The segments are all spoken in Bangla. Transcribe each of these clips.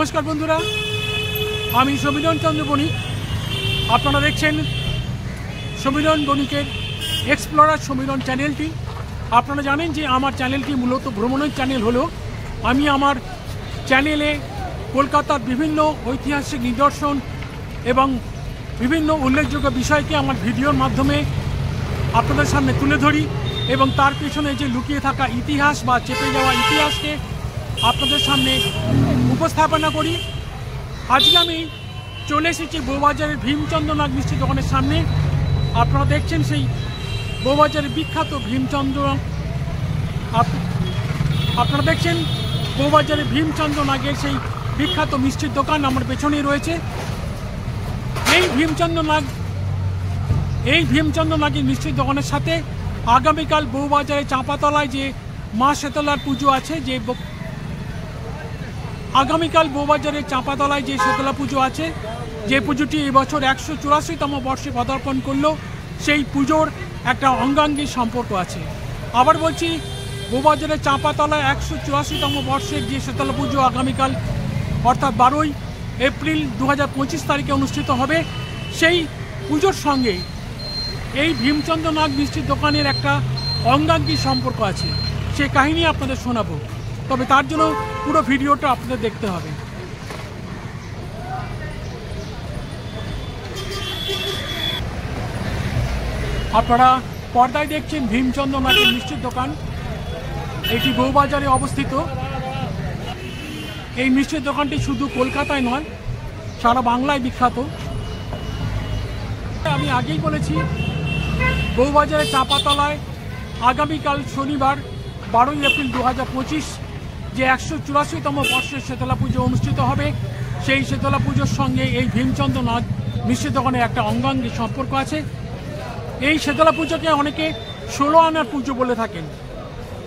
নমস্কার বন্ধুরা, আমি সমীরণ চন্দ্র বণিক। আপনারা দেখছেন সমীরণ বণিকের এক্সপ্লোরার সমীরণ চ্যানেলটি। আপনারা জানেন যে আমার চ্যানেলটি মূলত ভ্রমণের চ্যানেল হলো। আমি আমার চ্যানেলে কলকাতার বিভিন্ন ঐতিহাসিক নিদর্শন এবং বিভিন্ন উল্লেখযোগ্য বিষয়কে আমার ভিডিওর মাধ্যমে আপনাদের সামনে তুলে ধরি এবং তার পেছনে যে লুকিয়ে থাকা ইতিহাস বা চেপে যাওয়া ইতিহাসকে আপনাদের সামনে উপস্থাপনা করি। আজকে আমি চলে এসেছি বউবাজারের ভীমচন্দ্র নাগ মিষ্টি দোকানের সামনে। আপনারা দেখছেন সেই বউবাজারের বিখ্যাত ভীমচন্দ্র, আপনারা দেখছেন বউবাজারের ভীমচন্দ্র নাগের সেই বিখ্যাত মিষ্টির দোকান আমার পেছনেই রয়েছে। এই ভীমচন্দ্র নাগের মিষ্টির দোকানের সাথে আগামীকাল বউবাজারে চাঁপাতলায় যে মা শেতলার পুজো আছে, আগামীকাল বউবাজারে চাঁপাতলায় যে শেতলা পুজো আছে, যে পুজোটি এবছর 184তম বর্ষে পদার্পণ করলো, সেই পুজোর একটা অঙ্গাঙ্গী সম্পর্ক আছে। আবার বলছি, বউবাজারে চাঁপাতলায় 184তম বর্ষের যে শেতলা পুজো আগামীকাল অর্থাৎ 12ই এপ্রিল 2025 তারিখে অনুষ্ঠিত হবে, সেই পুজোর সঙ্গে এই ভীমচন্দ্র নাগ মিষ্টির দোকানের একটা অঙ্গাঙ্গী সম্পর্ক আছে। সে কাহিনী আপনাদের শোনাবো, তবে তার জন্য পুরো ভিডিওটা আপনাদের দেখতে হবে। আপনারা পর্দায় দেখছেন ভীমচন্দ্র নাগের মিষ্টির দোকান। এটি বউবাজারে অবস্থিত। এই মিষ্টির দোকানটি শুধু কলকাতায় নয়, সারা বাংলায় বিখ্যাত। আমি আগেই বলেছি, বউবাজারে চাঁপাতলায় আগামীকাল শনিবার 12ই এপ্রিল 2025 যে 184তম বর্ষের শেতলা পুজো অনুষ্ঠিত হবে, সেই শেতলা পুজোর সঙ্গে এই ভীমচন্দ্র নাগ মিষ্টির দোকানের একটা অঙ্গাঙ্গী সম্পর্ক আছে। এই শেতলা পুজোকে অনেকে 16 আনার পুজো বলে থাকেন।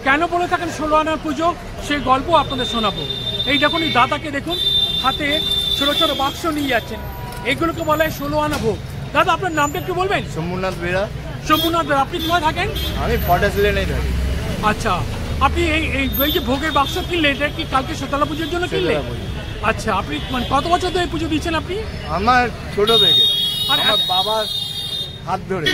কেন বলে থাকেন 16 আনার পুজো, সেই গল্প আপনাদের শোনাবো। এই দেখুন, এই দাদাকে দেখুন, হাতে ছোট ছোট বাক্স নিয়ে যাচ্ছেন, এগুলোকে বলে 16 আনা ভোগ। দাদা, আপনার নামটা একটু বলবেন? শম্ভুনাথ বেরা। শম্ভুনাথ বেরা। আপনি কোথায় থাকেন? আমি ফটাস লেনেই থাকি। আচ্ছা, আপনি এই যে ভোগের বাক্স কিনলেন, এটা কি কালকে শেতলা পুজোর জন্য কিনলেন? আচ্ছা, আপনি মানে কত বছর ধরে পুজো দিচ্ছেন আপনি? আমার ছোট থেকে, আর আমার বাবার হাত ধরে।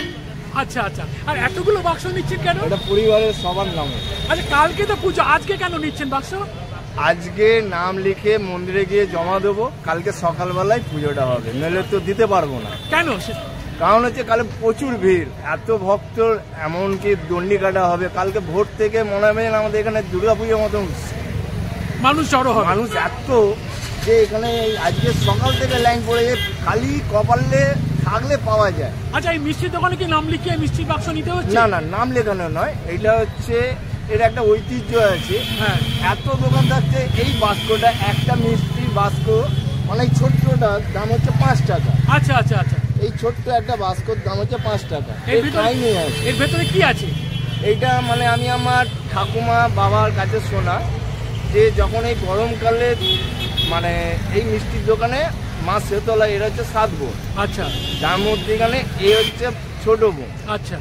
আচ্ছা আচ্ছা, আর এতগুলো বাক্স নিচ্ছেন কেন? এটা পরিবারের সবার নামে। আচ্ছা, কালকে তো পুজো, আজকে কেন নিচ্ছেন বাক্স? আজকে নাম লিখে মন্দিরে গিয়ে জমা দেবো, কালকে সকালবেলায় পুজোটা হবে, নইলে তো দিতে পারবো না। কেন? কারণ হচ্ছে কালে প্রচুর ভিড়, এত ভক্ত, এমনকি দণ্ডি কাটা হবে। কালকে ভোর থেকে মনে হবে আমাদের এখানে দুর্গাপুজোর মতো মানুষ জড়ো হবে। মানুষ এত যে এখানে আজকে সকাল থেকে লাইন পড়ে যায়, খালি কপালে থাকলে পাওয়া যায়। আচ্ছা, এই মিষ্টির দোকানে কি নাম লিখিয়ে মিষ্টির বাক্স নিতে হচ্ছে? না না, নাম লেখানো নয়, এটা হচ্ছে এর একটা ঐতিহ্য আছে। হ্যাঁ, এত দোকান থাকছে, এই বাস্কটা একটা মিষ্টির বাস্ক অনেক ছোট্টটার দাম হচ্ছে 5 টাকা। আচ্ছা আচ্ছা আচ্ছা, এই ছোট্ট একটা বাস্কর দাম হচ্ছে 5 টাকা। এর ভেতরে কি আছে? এইটা মানে আমি আমার ঠাকুমা বাবার কাছে শোনা যে যখন এই গরমকালে মানে এই মিষ্টির দোকানে মা শেতলা, এর হচ্ছে 7 বোন। আচ্ছা, তার মধ্যে এখানে এ হচ্ছে ছোট বোন। আচ্ছা,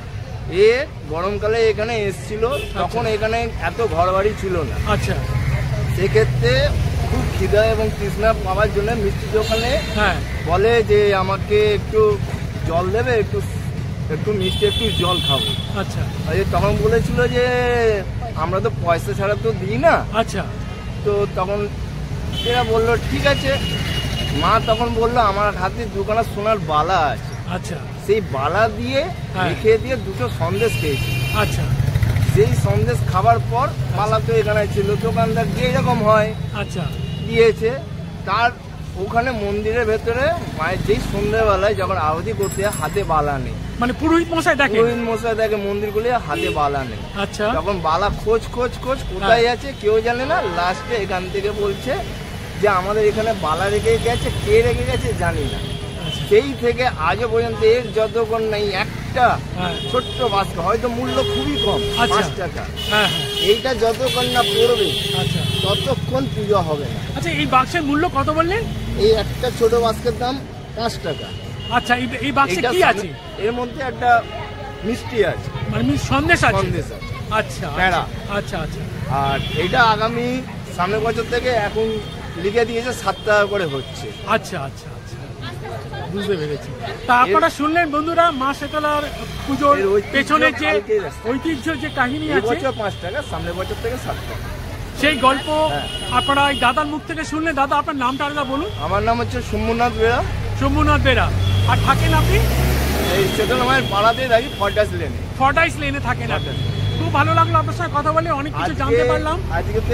এ গরমকালে এখানে এসেছিল, তখন এখানে এত ঘর বাড়ি ছিল না। আচ্ছা, সেক্ষেত্রে খুব খিদা এবং তৃষ্ণা পাওয়ার জন্য মিষ্টির দোকানে হ্যাঁ বলে যে আমাকে একটু জল দেবে, একটু মিষ্টি, একটু জল খাবো। আচ্ছা, তখন বলেছিল যে আমরা তো পয়সা ছাড়া তো দিই না। আচ্ছা, তো তখন এরা বললো ঠিক আছে। মা তখন বললো আমার হাতে 2খানা সোনার বালা আছে। আচ্ছা, সেই বালা দিয়ে রেখে দিয়ে 2টো সন্দেশ খেয়েছি। আচ্ছা, সেই সন্দেশ খাবার পর বালা তো এখানে ছিল, দোকানদার দিয়ে এরকম হয়, আচ্ছা, দিয়েছে। তার ওখানে মন্দিরের ভেতরে মায়ের যেই সন্ধ্যেবেলায় যখন আরতি করতে হাতে বালা নেই, মানে পুরোহিত মশাই দেখে, মন্দিরগুলি হাতে বালা নেই। আচ্ছা, তখন বালা খোঁজ কোথায় আছে কেউ জানে না। লাস্টে এখান থেকে বলছে যে আমাদের এখানে বালা রেখে গেছে, কে রেখে গেছে জানি না। সেই থেকে আজও পর্যন্ত এর যতক্ষণ নাই একটা ছোট্ট বাস্ক, হয়তো মূল্য খুবই কম, 5 টাকা, এইটা যতক্ষণ না পড়বে ততক্ষণ পুজো হবে না। আচ্ছা, এই বাক্সের মূল্য কত বললেন? এই একটা ছোট বাস্কের দাম 5 টাকা। আচ্ছা, এই বাক্সে কি আছে? এর মধ্যে একটা মিষ্টি আছে, মানে সন্দেশ আছে। সন্দেশ আছে, আচ্ছা, প্যাড়া। আচ্ছা আচ্ছা। আর এটা আগামী সামনের বছর থেকে এখন লিখে দিয়েছে 7 টাকা করে হচ্ছে। আচ্ছা আচ্ছা আচ্ছা, বুঝতে পেরেছি। তা আপনারা শুনলেন বন্ধুরা, মা শীতলার পুজোর পেছনের যে ঐতিহ্য, যে কাহিনী আছে, 5 টাকা, সামনের বছর থেকে 7 টাকা, সেই গল্প আপনারা এই দাদার মুখ থেকে শুনলেন। দাদা, আপনার নামটা আলাদা বলুন। আমার নাম হচ্ছে শম্ভুনাথ বেরা। শম্ভুনাথ বেরা। আর থাকেন আপনি এই শীতলা মায়ের পাড়াতে থাকি, ফর্টাইস লেনে থাকেন আপনি। খুব ভালো লাগলো আপনার সঙ্গে কথা বলে, অনেক কিছু জানতে পারলাম। আজকে তো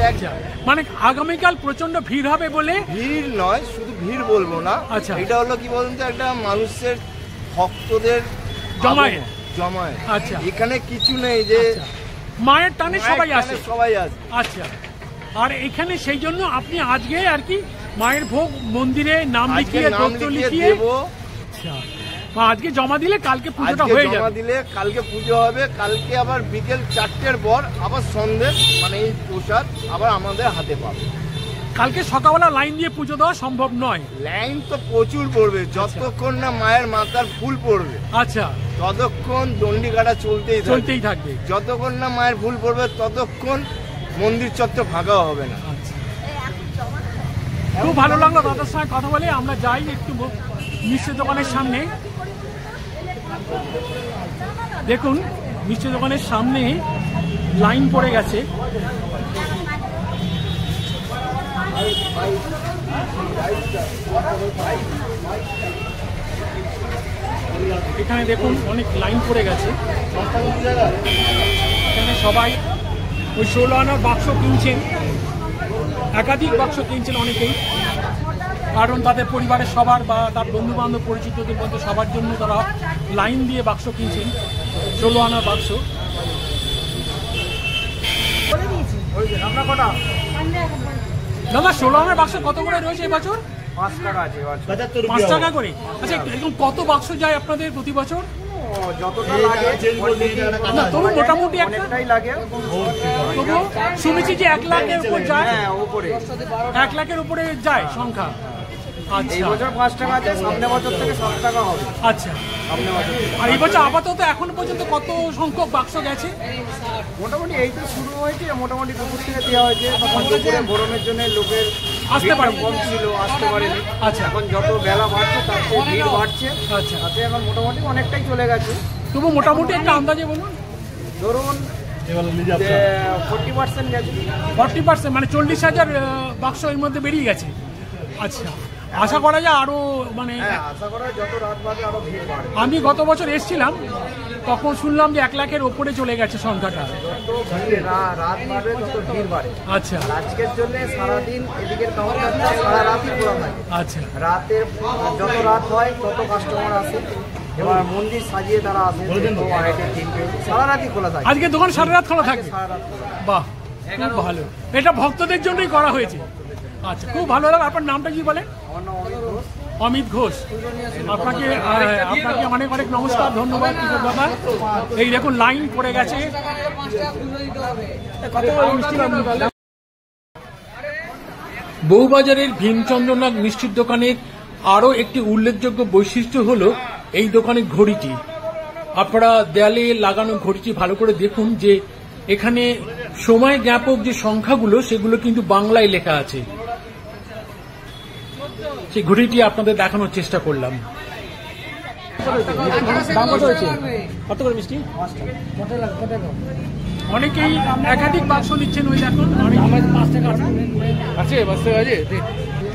মানে আগামীকাল প্রচন্ড ভিড় হবে বলে? ভিড় নয়, শুধু ভিড় বলবো না। আচ্ছা, এটা হলো কি বলুন তো, একটা মানুষের ভক্তদের জমায়। আচ্ছা, এখানে কিছু নেই যে মায়ের টানে সবাই আসে। আচ্ছা, আর এখানে সেই জন্য আপনি আজকে আর কি মায়ের ভোগ মন্দিরে নাম লিখিয়ে দেবো। আচ্ছা, আজকে জমা দিলে কালকে পুজোটা হয়ে যাবে। জমা দিলে কালকে পুজো হবে। কালকে আবার বিকেল 4টের পর আবার সন্ধ্যে, মানে এই প্রসাদ আবার আমাদের হাতে পাবে। কালকে সকালবেলা লাইন দিয়ে পুজো দেওয়া সম্ভব নয়। লাইন তো প্রচুর পড়বে, যতক্ষণ না মায়ের মাথার ফুল পড়বে। আচ্ছা, ততক্ষণ দণ্ডি কাটা চলতেই থাকবে। যতক্ষণ না মায়ের ফুল পড়বে ততক্ষণ মন্দির চত্বর ফাঁকা হবে না। খুব ভালো লাগলো দাদার সঙ্গে কথা বলে। আমরা যাই একটু মিষ্টি দোকানের সামনে। দেখুন, মিষ্টি দোকানের সামনে লাইন পড়ে গেছে। এখানে দেখুন অনেক লাইন পড়ে গেছে। এখানে সবাই ওই 16 আনার বাক্স কিনছেন, একাধিক বাক্স কিনছেন অনেকেই, কারণ তাদের পরিবারের সবার বা তার বন্ধু বান্ধব পরিচিতদের মধ্যে সবার জন্য তারা লাইন দিয়ে বাক্স কিনছেন, 16 আনার বাক্স। দাদা, 16 আনার বাক্স কত করে রয়েছে এবছর? 5 টাকা আছে। 5 টাকা করে। আচ্ছা, এরকম কত বাক্স যায় আপনাদের প্রতি বছর? যতটা লাগে তবু মোটামুটি একটাই লাগে। তবুও শুনেছি যে 1 লাখের উপর যায়। হ্যাঁ, উপরে 1 লাখের উপরে যায় সংখ্যা। আচ্ছা, এই বছর 5 টাকা আছে, সামনের বছর থেকে 7 টাকা হবে। আচ্ছা, সামনের বছর। আর এই বছর আপাতত এখন পর্যন্ত কত সংখ্যক বাক্স গেছে? মোটামুটি এই তো শুরু হয়েছে, মোটামুটি দুপুর থেকে দেওয়া হয়েছে। তখন দুপুরে গরমের জন্য লোকের আসতে পারে কম ছিল, আসতে পারেনি। আচ্ছা, এখন যত বেলা বাড়ছে তার ভিড় বাড়ছে। আচ্ছা, তাতে এখন মোটামুটি অনেকটাই চলে গেছে। তবু মোটামুটি একটা আন্দাজে বলুন। ধরুন 40% গেছে। 40%, মানে 40,000 বাক্স এর মধ্যে বেরিয়ে গেছে। আচ্ছা, আশা করা যায় আরো, মানে আশা করা যত রাত বাড়বে আরো ভিড় বাড়বে। আমি গত বছর এসেছিলাম, তখন শুনলাম যে 1 লাখের ওপরে চলে গেছে সংখ্যাটা। রাত বাড়বে তত ভিড় বাড়ে। আচ্ছা, আজকের জন্য সারাদিন এদিকের কাউন্টারটা সারা রাতই খোলা থাকে। আচ্ছা, রাতের যত রাত হয় তত কাস্টমার আসে, এবার মন্দির সাজিয়ে তারা আসে। সারা রাতই খোলা থাকে। আজকে দোকান সারা রাত খোলা থাকবে? বাহ, খুব ভালো। এটা ভক্তদের জন্যই করা হয়েছে। আচ্ছা, খুব ভালো লাগে। আপনার নামটা কি বলে? অমিত ঘোষ। আপনাকে অনেক অনেক নমস্কার, ধন্যবাদ দাদা। এই দেখুন লাইন পড়ে গেছে। বউবাজারের ভীমচন্দ্রনাথ মিষ্টির দোকানের আরও একটি উল্লেখযোগ্য বৈশিষ্ট্য হলো এই দোকানের ঘড়িটি। আপনারা দেয়ালে লাগানো ঘড়িটি ভালো করে দেখুন যে এখানে সময় জ্ঞাপক যে সংখ্যাগুলো সেগুলো কিন্তু বাংলায় লেখা আছে। সেই ঘড়িটি আপনাদের দেখানোর চেষ্টা করলাম। কত করে মিষ্টি? অনেকেই একাধিক বাক্স নিচ্ছেন। ওই দেখুন, 5 টাকা আছে,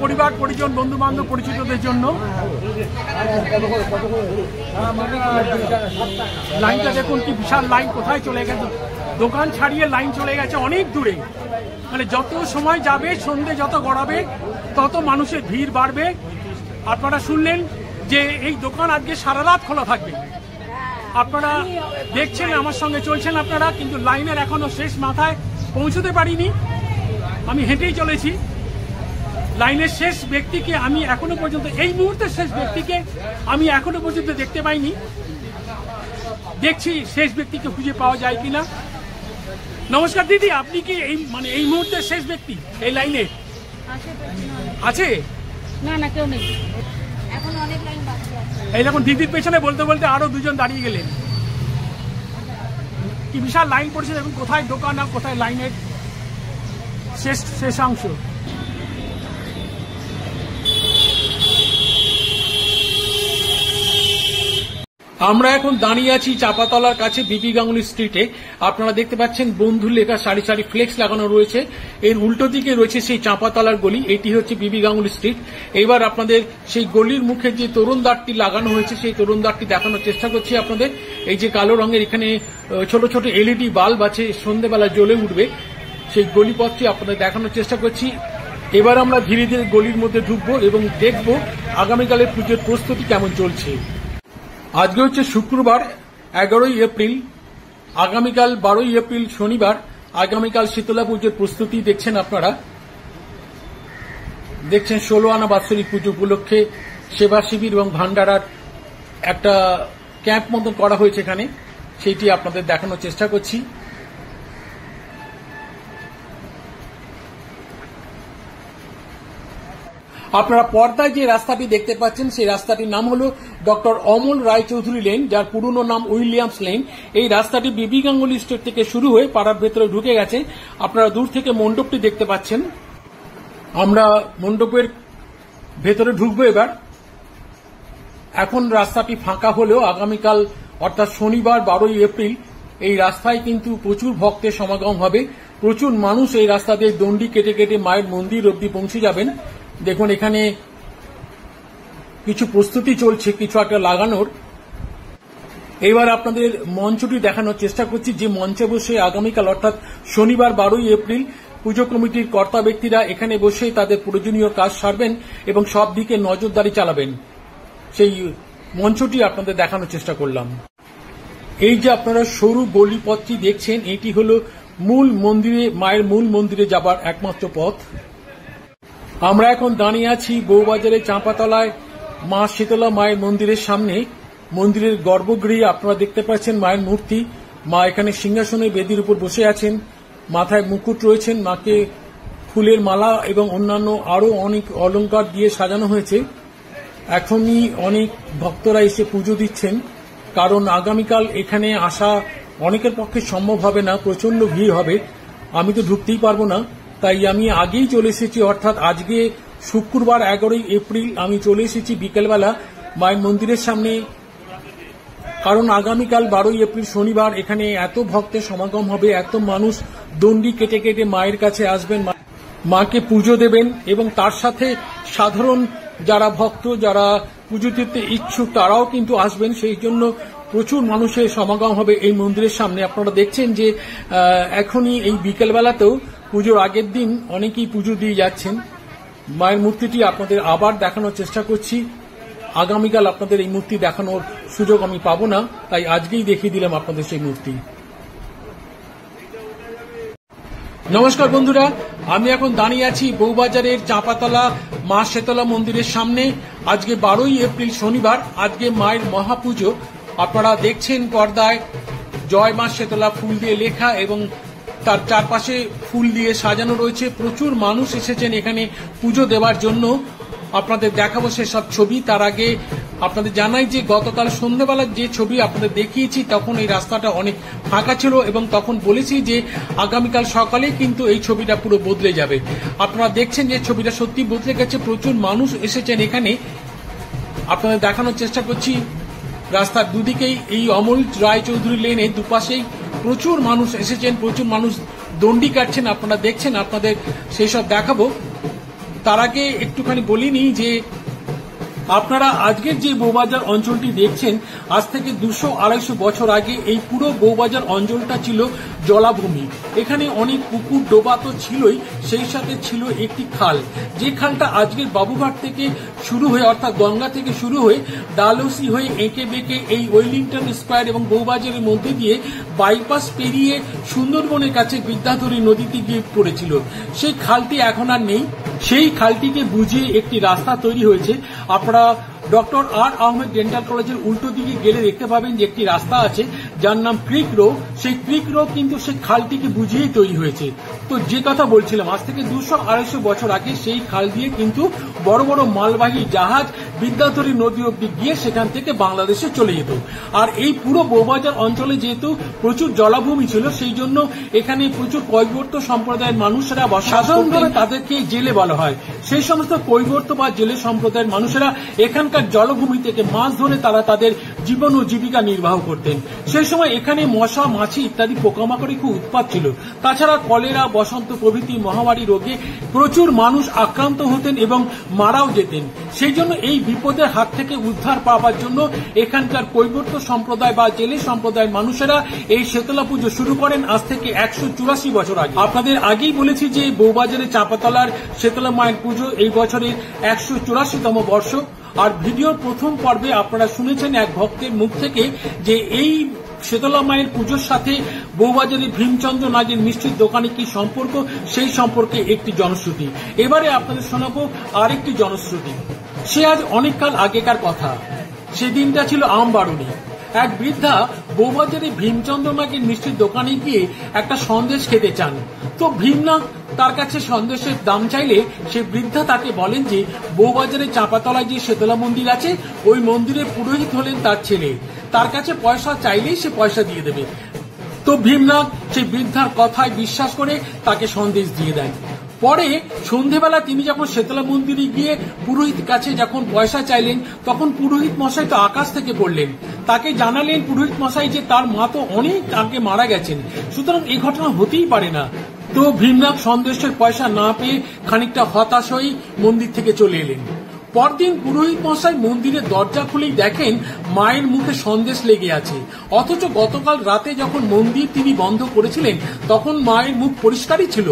পরিবার পরিজন বন্ধু বান্ধব পরিচিতদের জন্য। লাইনটা দেখুন কি বিশাল লাইন, কোথায় চলে গেছে, দোকান ছাড়িয়ে লাইন চলে গেছে অনেক দূরে। মানে যত সময় যাবে, সন্ধে যত গড়াবে তত মানুষের ভিড় বাড়বে। আপনারা শুনলেন যে এই দোকান আজকে সারা রাত খোলা থাকবে। আপনারা দেখছেন, আমার সঙ্গে চলছেন আপনারা, কিন্তু লাইনের এখনো শেষ মাথায় পৌঁছতে পারিনি। আমি হেঁটেই চলেছি। লাইনের শেষ ব্যক্তিকে আমি এখনো পর্যন্ত, এই মুহূর্তের শেষ ব্যক্তিকে আমি এখনো পর্যন্ত দেখতে পাইনি। দেখছি শেষ ব্যক্তিকে খুঁজে পাওয়া যায় কিনা। নমস্কার দিদি, আপনি কি এই মুহূর্তের শেষ ব্যক্তি এই লাইনে? আছে? না, কেউ নেই, এখন অনেক লাইন বাকি আছে। এই দেখুন, দিদির পেছনে বলতে বলতে আরো 2জন দাঁড়িয়ে গেলেন। কি বিশাল লাইন পড়েছে দেখুন, কোথায় দোকান আর কোথায় লাইনের শেষাংশ। আমরা এখন দাঁড়িয়ে আছি চাপাতলার কাছে বিবি গাঙ্গুলি স্ট্রিটে। আপনারা দেখতে পাচ্ছেন বন্ধু লেখা সারি সারি ফ্লেক্স লাগানো রয়েছে। এর উল্টো দিকে রয়েছে সেই চাপাতলার গলি, এটি হচ্ছে বিবি গাঙ্গুলি স্ট্রিট। এবার আপনাদের সেই গলির মুখে যে তরুণদ্বারটি লাগানো হয়েছে সেই তরুণদ্বারটি দেখানোর চেষ্টা করছি আপনাদের। এই যে কালো রঙের এখানে ছোট ছোট এলইডি বাল্ব আছে, সন্ধ্যেবেলা জ্বলে উঠবে, সেই গলিপথটি আপনাদের দেখানোর চেষ্টা করছি। এবার আমরা ধীরে ধীরে গলির মধ্যে ঢুকবো এবং দেখব আগামীকালের পুজোর প্রস্তুতি কেমন চলছে। আজকে হচ্ছে শুক্রবার 11ই এপ্রিল, আগামীকাল 12ই এপ্রিল শনিবার। আগামীকাল শীতলা পুজোর প্রস্তুতি দেখছেন আপনারা। দেখছেন 16 আনা বাৎসরিক পুজো উপলক্ষে সেবা শিবির এবং ভান্ডারার একটা ক্যাম্প মতন করা হয়েছে এখানে, সেইটি আপনাদের দেখানোর চেষ্টা করছি। আপনারা পর্দায় যে রাস্তাটি দেখতে পাচ্ছেন সেই রাস্তাটির নাম হল ডক্টর অমল রায়চৌধুরী লেন, যার পুরনো নাম উইলিয়ামস লেন। এই রাস্তাটি বিবি গাঙ্গুলি স্ট্রিট থেকে শুরু হয়ে পাড়ার ভেতরে ঢুকে গেছে। আপনারা দূর থেকে মণ্ডপটি দেখতে পাচ্ছেন। আমরা মণ্ডপের ভেতরে ঢুকবো এবার। এখন রাস্তাটি ফাঁকা হলেও আগামীকাল অর্থাৎ শনিবার 12ই এপ্রিল এই রাস্তায় কিন্তু প্রচুর ভক্তের সমাগম হবে। প্রচুর মানুষ এই রাস্তা দিয়ে দণ্ডি কেটে কেটে মায়ের মন্দির অবধি পৌঁছে যাবেন। দেখুন এখানে কিছু প্রস্তুতি চলছে কিছু একটা লাগানোর। এবার আপনাদের মঞ্চটি দেখানোর চেষ্টা করছি, যে মঞ্চে বসে আগামীকাল অর্থাৎ শনিবার 12ই এপ্রিল পুজো কমিটির কর্তা ব্যক্তিরা এখানে বসে তাদের প্রয়োজনীয় কাজ সারবেন এবং সব দিকে নজরদারি চালাবেন। সেই মঞ্চটি আপনাদের দেখানোর চেষ্টা করলাম। এই যে আপনারা সরু গলিপথটি দেখছেন, এটি হল মূল মন্দিরে, মায়ের মূল মন্দিরে যাবার একমাত্র পথ। আমরা এখন দাঁড়িয়ে আছি বউবাজারের চাঁপাতলায় মা শীতলা মায়ের মন্দিরের সামনে। মন্দিরের গর্ভগৃহে আপনারা দেখতে পাচ্ছেন মায়ের মূর্তি। মা এখানে সিংহাসনে বেদির উপর বসে আছেন, মাথায় মুকুট রয়েছেন, মাকে ফুলের মালা এবং অন্যান্য আরো অনেক অলংকার দিয়ে সাজানো হয়েছে। এখনই অনেক ভক্তরা এসে পুজো দিচ্ছেন, কারণ আগামীকাল এখানে আসা অনেকের পক্ষে সম্ভব হবে না, প্রচন্ড ভিড় হবে। আমি তো ঢুকতেই পারবো না, তাই আমি আগেই চলে এসেছি, অর্থাৎ আজকে শুক্রবার 11ই এপ্রিল আমি চলে এসেছি বিকেলবেলা মায়ের মন্দিরের সামনে, কারণ আগামীকাল 12ই এপ্রিল শনিবার এখানে এত ভক্তের সমাগম হবে, এত মানুষ দণ্ডি কেটে কেটে মায়ের কাছে আসবেন, মাকে পুজো দেবেন এবং তার সাথে সাধারণ যারা ভক্ত, যারা পুজো দিতে ইচ্ছুক তারাও কিন্তু আসবেন। সেই জন্য প্রচুর মানুষের সমাগম হবে এই মন্দিরের সামনে। আপনারা দেখছেন যে এখনই এই বিকেলবেলাতেও পুজোর আগের দিন অনেকেই পুজো দিয়ে যাচ্ছেন। মায়ের মূর্তিটি আপনাদের আবার দেখানোর চেষ্টা করছি। আগামীকাল আপনাদের এই মূর্তি দেখানোর সুযোগ আমি পাবো না, তাই আজকেই দেখিয়ে দিলাম আপনাদের সেই মূর্তি। নমস্কার বন্ধুরা, আমি এখন দাঁড়িয়ে আছি বউবাজারের চাঁপাতলা মা শীতলা মন্দিরের সামনে। আজকে 12ই এপ্রিল শনিবার, আজকে মায়ের মহাপুজো। আপনারা দেখছেন পর্দায় জয় মা শীতলা ফুল দিয়ে লেখা এবং তার চারপাশে ফুল দিয়ে সাজানো রয়েছে। প্রচুর মানুষ এসেছেন এখানে পুজো দেওয়ার জন্য। আপনাদের দেখাবো সেসব ছবি। তার আগে আপনাদের জানাই যে গতকাল সন্ধ্যাবেলার যে ছবি আপনাদের দেখিয়েছি তখন এই রাস্তাটা অনেক ফাঁকা ছিল এবং তখন বলেছি যে আগামীকাল সকালে কিন্তু এই ছবিটা পুরো বদলে যাবে। আপনারা দেখছেন যে ছবিটা সত্যি বদলে গেছে, প্রচুর মানুষ এসেছেন এখানে। আপনাদের দেখানোর চেষ্টা করছি রাস্তার দুদিকেই এই অমল রায়চৌধুরী লেনে দুপাশেই প্রচুর মানুষ এসেছেন, প্রচুর মানুষ দণ্ডি কাটছেন। আপনারা দেখছেন, আপনাদের সেই সব দেখাবো। তার আগে একটুখানি বলিনি যে আপনারা আজকের যে বউবাজার অঞ্চলটি দেখছেন, আজ থেকে 200-250 বছর আগে এই পুরো বউবাজার অঞ্চলটা ছিল জলাভূমি। এখানে অনেক পুকুর ডোবা তো ছিলই, সেই সাথে ছিল একটি খাল, যে খালটা আজকের বাবুঘাট থেকে শুরু হয়ে অর্থাৎ গঙ্গা থেকে শুরু হয়ে ডালহৌসি হয়ে এঁকে বেঁকে এই ওয়েলিংটন স্কোয়ার এবং বউবাজারের মধ্যে দিয়ে বাইপাস পেরিয়ে সুন্দরবনের কাছে বিদ্যাধরী নদীতে গিয়ে পড়েছিল। সেই খালটি এখন আর নেই। সেই খালটিকে বুঝিয়ে একটি রাস্তা তৈরি হয়েছে। আপনারা ডক্টর আর আহমেদ ডেন্টাল কলেজের উল্টো দিকে গেলে দেখতে পাবেন যে একটি রাস্তা আছে, যার নাম ক্রিক রো, সেই ক্রিক রো কিন্তু সেই খালটিকে বুঝিয়েই তৈরি হয়েছে। তো যে কথা বলছিলাম, আজ থেকে 200-250 বছর আগে সেই খাল দিয়ে কিন্তু বড় বড় মালবাহী জাহাজ বিদ্যাধরী নদী অব্দি গিয়ে সেখান থেকে বাংলাদেশে চলে যেত। আর এই পুরো বউবাজার অঞ্চলে যেহেতু প্রচুর জলাভূমি ছিল, সেই জন্য এখানে প্রচুর কৈবর্ত সম্প্রদায়ের মানুষেরা সাধারণভাবে তাদেরকে জেলে বলা হয়। সেই সমস্ত কৈবর্ত বা জেলে সম্প্রদায়ের মানুষেরা এখানকার জলভূমি থেকে মাছ ধরে তারা তাদের জীবন ও জীবিকা নির্বাহ করতেন। সেই সময় এখানে মশা, মাছি ইত্যাদি পোকামাকড়ের খুব উৎপাত ছিল। তাছাড়া কলেরা, বসন্ত প্রভৃতি মহামারী রোগে প্রচুর মানুষ আক্রান্ত হতেন এবং মারাও যেতেন। সেই জন্য এই বিপদের হাত থেকে উদ্ধার পাওয়ার জন্য এখানকার কৈবর্ত সম্প্রদায় বা জেলে সম্প্রদায়ের মানুষেরা এই শীতলা পুজো শুরু করেন আজ থেকে 184 বছর আগে। আপনাদের আগেই বলেছি যে বউবাজারে চাঁপাতলার শীতলা মায়ের পুজো এই বছরের 184তম বর্ষ। আর ভিডিওর প্রথম পর্বে আপনারা শুনেছেন এক ভক্তের মুখ থেকে যে এই শীতলা মায়ের পুজোর সাথে বউবাজারে ভীমচন্দ্র নাগের মিষ্টির দোকানে কি সম্পর্ক, সেই সম্পর্কে একটি জনশ্রুতি। এবারে আপনাদের শোনাবো আরেকটি জনশ্রুতি। সে আজ অনেককাল আগেকার কথা। সেদিনটা ছিল আমবারুণী। এক বৃদ্ধা বউবাজারে ভীমচন্দ্র নাগের মিষ্টির দোকানে গিয়ে একটা সন্দেশ খেতে চান। তো ভীমনাগ তার কাছে সন্দেশের দাম চাইলে সে বৃদ্ধা তাকে বলেন যে বউবাজারে চাঁপাতলায় যে শীতলা মন্দির আছে, ওই মন্দিরের পুরোহিত হলেন তার ছেলে, তার কাছে পয়সা চাইলেই সে পয়সা দিয়ে দেবে। তো ভীমনাগ সেই বৃদ্ধার কথায় বিশ্বাস করে তাকে সন্দেশ দিয়ে দেন। পরে সন্ধেবেলা তিনি যখন শীতলা মন্দিরে গিয়ে পুরোহিত কাছে যখন পয়সা চাইলেন, তখন পুরোহিত মশাই তো আকাশ থেকে পড়লেন। তাকে জানালেন পুরোহিত মশাই যে তার মা তো অনেক আগে মারা গেছেন, সুতরাং এই ঘটনা হতেই পারে না। তো ভীমনাগ সন্দেশের পয়সা না পেয়ে খানিকটা হতাশ হয়ে মন্দির থেকে চলে এলেন। পরদিন পুরোহিত মশাই মন্দিরের দরজা খুলেই দেখেন মায়ের মুখে সন্দেশ লেগে আছে, অথচ গতকাল রাতে যখন মন্দির তিনি বন্ধ করেছিলেন তখন মায়ের মুখ পরিষ্কারই ছিল।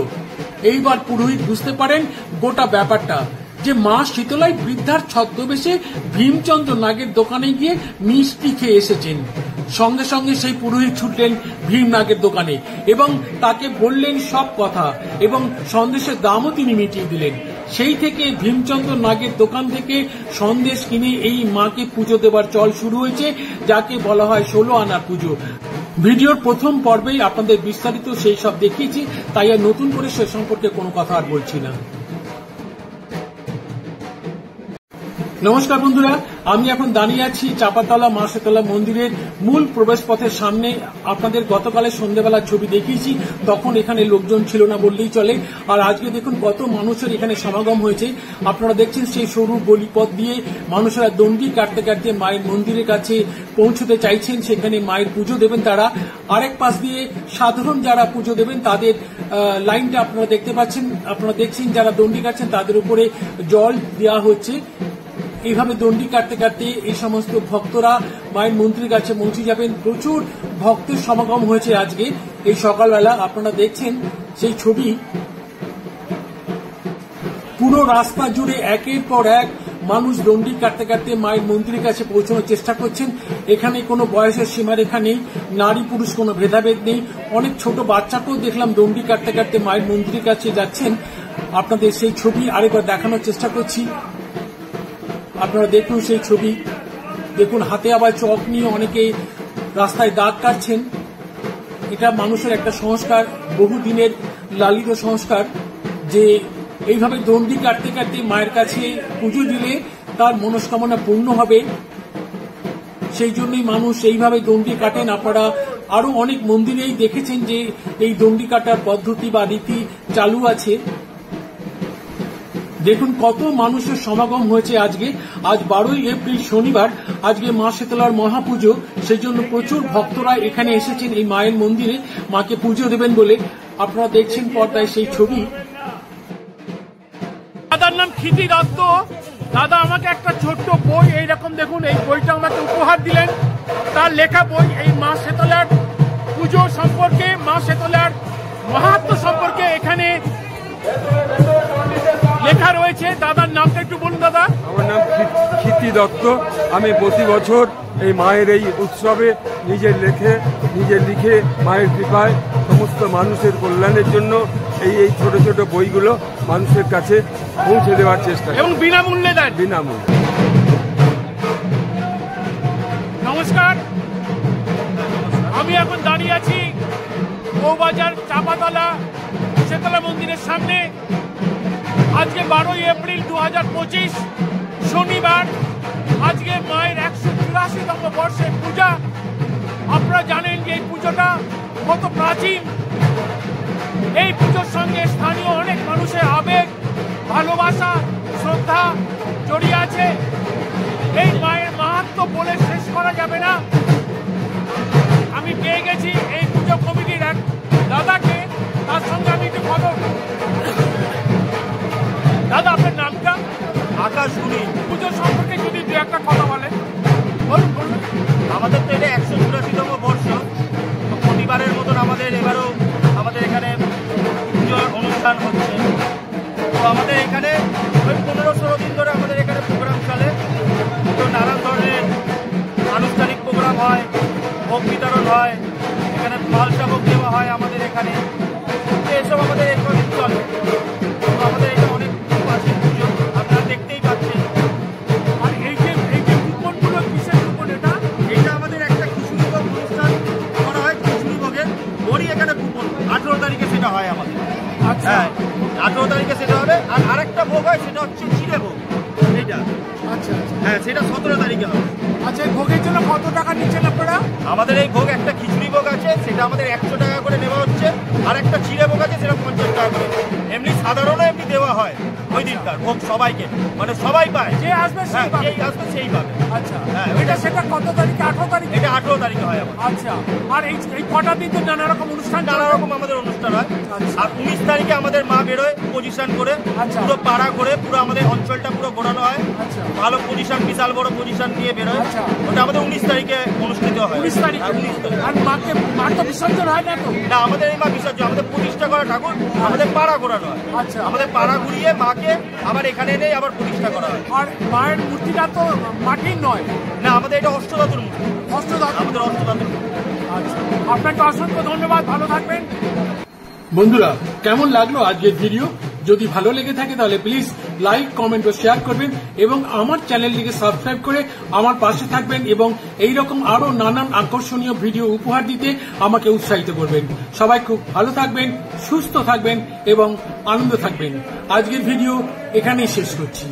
এইবার পুরোহিত বুঝতে পারেন গোটা ব্যাপারটা, যে মা শীতলাই বৃদ্ধার ছদ্মবেশে ভীমচন্দ্র নাগের দোকানে গিয়ে মিষ্টি খেয়ে এসেছেন। সঙ্গে সঙ্গে সেই পুরোহিত ছুটলেন ভীমনাগের দোকানে এবং তাকে বললেন সব কথা এবং সন্দেশের দামও তিনি মিটিয়ে দিলেন। সেই থেকে ভীমচন্দ্র নাগের দোকান থেকে সন্দেশ কিনে এই মাকে পুজো দেবার চল শুরু হয়েছে, যাকে বলা হয় 16 আনার পুজো। ভিডিওর প্রথম পর্বেই আপনাদের বিস্তারিত সেই সব দেখিয়েছি, তাই আর নতুন করে সে সম্পর্কে কোনো কথা আর বলছি না। নমস্কার বন্ধুরা, আমি এখন দাঁড়িয়ে আছি চাঁপাতলা মা শীতলা মন্দিরের মূল প্রবেশ পথের সামনে। আপনাদের গতকালে সন্ধ্যাবেলার ছবি দেখিয়েছি, তখন এখানে লোকজন ছিল না বললেই চলে। আর আজকে দেখুন কত মানুষের এখানে সমাগম হয়েছে। আপনারা দেখছেন সেই সরু গলিপথ দিয়ে মানুষেরা দণ্ডি কাটতে কাটতে মায়ের মন্দিরের কাছে পৌঁছতে চাইছেন, সেখানে মায়ের পুজো দেবেন তারা। আরেক পাশ দিয়ে সাধারণ যারা পুজো দেবেন তাদের লাইনটা আপনারা দেখতে পাচ্ছেন। আপনারা দেখছেন যারা দণ্ডি কাটছেন তাদের উপরে জল দেওয়া হচ্ছে। এইভাবে দণ্ডি কাটতে কাটতে এই সমস্ত ভক্তরা মায়ের মন্দিরের কাছে পৌঁছে যাবেন। প্রচুর ভক্তের সমাগম হয়েছে আজকে এই সকালবেলা। আপনারা দেখছেন সেই ছবি। পুরো রাস্তা জুড়ে একের পর এক মানুষ দণ্ডি কাটতে কাটতে মায়ের মন্দিরের কাছে পৌঁছানোর চেষ্টা করছেন। এখানে কোনো বয়সের সীমারেখা নেই, নারী পুরুষ কোনো ভেদাভেদ নেই। অনেক ছোট বাচ্চাকেও দেখলাম দণ্ডি কাটতে কাটতে মায়ের মন্দিরের কাছে যাচ্ছেন। আপনাদের সেই ছবি আরেকবার দেখানোর চেষ্টা করছি। আপনারা দেখুন সেই ছবি। দেখুন হাতে আবার চক নিয়ে অনেকে রাস্তায় দাগ কাটছেন। এটা মানুষের একটা সংস্কার, বহুদিনের লালিত সংস্কার, যে এইভাবে দণ্ডি কাটতে কাটতে মায়ের কাছে পুজো দিলে তার মনস্কামনা পূর্ণ হবে। সেই জন্যই মানুষ এইভাবে দণ্ডি কাটেন। আপনারা আরো অনেক মন্দিরেই দেখেছেন যে এই দণ্ডি কাটার পদ্ধতি বা রীতি চালু আছে। দেখুন কত মানুষের সমাগম হয়েছে আজকে। আজ 12ই এপ্রিল শনিবার, আজকে মা শীতলার মহাপুজো। সেই জন্য প্রচুর ভক্তরা এখানে এসেছেন এই মায়ের মন্দিরে মাকে পুজো দেবেন বলে। আপনারা দেখছেন পর্দায় সেই ছবি। দাদার নাম ক্ষিতি দত্ত। দাদা আমাকে একটা ছোট্ট বই, এইরকম দেখুন, এই বইটা আমাকে উপহার দিলেন। তার লেখা বই এই মা শীতলার পুজো সম্পর্কে, মা শীতলার মাহাত্ম্য সম্পর্কে এখানে লেখা রয়েছে। দাদার নামটা একটু বলুন দাদা। আমার নাম ক্ষিতি দত্ত। আমি প্রতি বছর এই মায়ের এই উৎসবে নিজে লিখে মায়ের কৃপায় সমস্ত মানুষের কল্যাণের জন্য এই ছোট ছোট বইগুলো মানুষের কাছে পৌঁছে দেওয়ার চেষ্টা করি। এবং বিনামূল্যে দেন। বিনামূল্যে। নমস্কার, আমি আমি এখন দাঁড়িয়ে আছি বউবাজার চাপাতলা শেতলা মন্দিরের সামনে। আজকে 12ই এপ্রিল 2025 শনিবার। আজকে মায়ের 184তম বর্ষের পূজা। আপনারা জানেন যে এই পুজোটা কত প্রাচীন। এই পুজোর সঙ্গে স্থানীয় অনেক মানুষের আবেগ, ভালোবাসা, শ্রদ্ধা জড়িয়ে আছে। এই মায়ের মাহাত্ম্য বলে শেষ করা যাবে না। আমি পেয়ে গেছি এই পুজো কমিটির এক দাদাকে, তার সঙ্গে আমি একটু কথা। দাদা, আপনার নামটা? আকাশ গুণী। পুজো সম্পর্কে যদি দু একটা কথা বলেন। বলুন। আমাদের তো এটা 184তম বর্ষ। তো প্রতিবারের মতন আমাদের এবারও আমাদের এখানে পুজোর অনুষ্ঠান হচ্ছে। তো আমাদের এখানে ওই 15-16 দিন ধরে আমাদের এখানে প্রোগ্রাম চলে। তো নানান ধরনের আনুষ্ঠানিক প্রোগ্রাম হয়, ভোগ বিতরণ হয়, এখানে মালসা ভোগ দেওয়া হয় আমাদের এখানে। তো এসব আমাদের এরকম চলে। তো আমাদের এটা অনেক প্রাচীন পুজো, আপনারা দেখতেই পাচ্ছেন। আর এই যে কুপনগুলো কিসের কুপন? এটা আমাদের একটা খিচুড়ি ভোগ অনুষ্ঠান করা হয়, খিচুড়ি ভোগের ওরই এখানে কুপন 18 তারিখে সেটা হয় আমাদের। আচ্ছা। হ্যাঁ, 18 তারিখে সেটা হবে। আর আরেকটা ভোগ হয়, সেটা হচ্ছে চিড়ে ভোগ। এইটা আচ্ছা। হ্যাঁ, সেটা 17 তারিখে হবে। আচ্ছা, এই ভোগের জন্য কত টাকা নিচ্ছেন আপনারা? আমাদের এই ভোগ একটা খিচুড়ি ভোগ আছে, সেটা আমাদের 100 টাকা করে নেওয়া হচ্ছে। আর একটা চিড়ে ভোগ আছে, সেটা 50 টাকা করে। এমনি সাধারণও এমনি দেওয়া হয় ওই দিনকার ভোগ সবাইকে, মানে সবাই পায়। যে আসবে সেই হ্যাঁ, পাবে। যেই আসবে সেই পাবে। আচ্ছা। হ্যাঁ, এটা সেটা কত তারিখে? 18 তারিখে? এটা 18 তারিখে হয় আমাদের। আচ্ছা। আর এই কটা দিন তো নানা রকম অনুষ্ঠান নানা চলে। রকম আমাদের অনুষ্ঠান হয়। আচ্ছা। আর 19 তারিখে আমাদের মা বেরোয় পজিশন করে, আচ্ছা। পুরো পাড়া ঘুরে, পুরো আমাদের অঞ্চলটা পুরো ঘোরানো হয়। আচ্ছা। ভালো পজিশন, বিশাল বড় পজিশন নিয়ে বেরোয়। আচ্ছা। ওটা আমাদের 19 তারিখে অনুষ্ঠিত হয়। 19 তারিখে? হ্যাঁ, 19 তারিখে। আর মার তো বিসর্জন হয় না তো? না, আমাদের এই মা বিসর্জন, আমাদের প্রতিষ্ঠা করা ঠাকুর, আমাদের পাড়া ঘোরানো হয়। আচ্ছা। আমাদের পাড়া ঘুরিয়ে মাকে আবার এখানে এনে আবার প্রতিষ্ঠা করা হয়। আর মায়ের মূর্তিটা তো মাটির নয়। না, আমাদের এটা অষ্টধাতুর মূর্তি। অষ্টধাতু। আমাদের অষ্টধাতুর মূর্তি। আচ্ছা, আপনাকে অসংখ্য ধন্যবাদ, ভালো থাকবেন। বন্ধুরা, কেমন লাগলো আজকের ভিডিও? যদি ভালো লেগে থাকে তাহলে প্লিজ লাইক, কমেন্ট ও শেয়ার করবেন এবং আমার চ্যানেলটিকে সাবস্ক্রাইব করে আমার পাশে থাকবেন এবং এইরকম আরো নানান আকর্ষণীয় ভিডিও উপহার দিতে আমাকে উৎসাহিত করবেন। সবাই খুব ভালো থাকবেন, সুস্থ থাকবেন এবং আনন্দ থাকবেন। আজকের ভিডিও এখানেই শেষ করছি।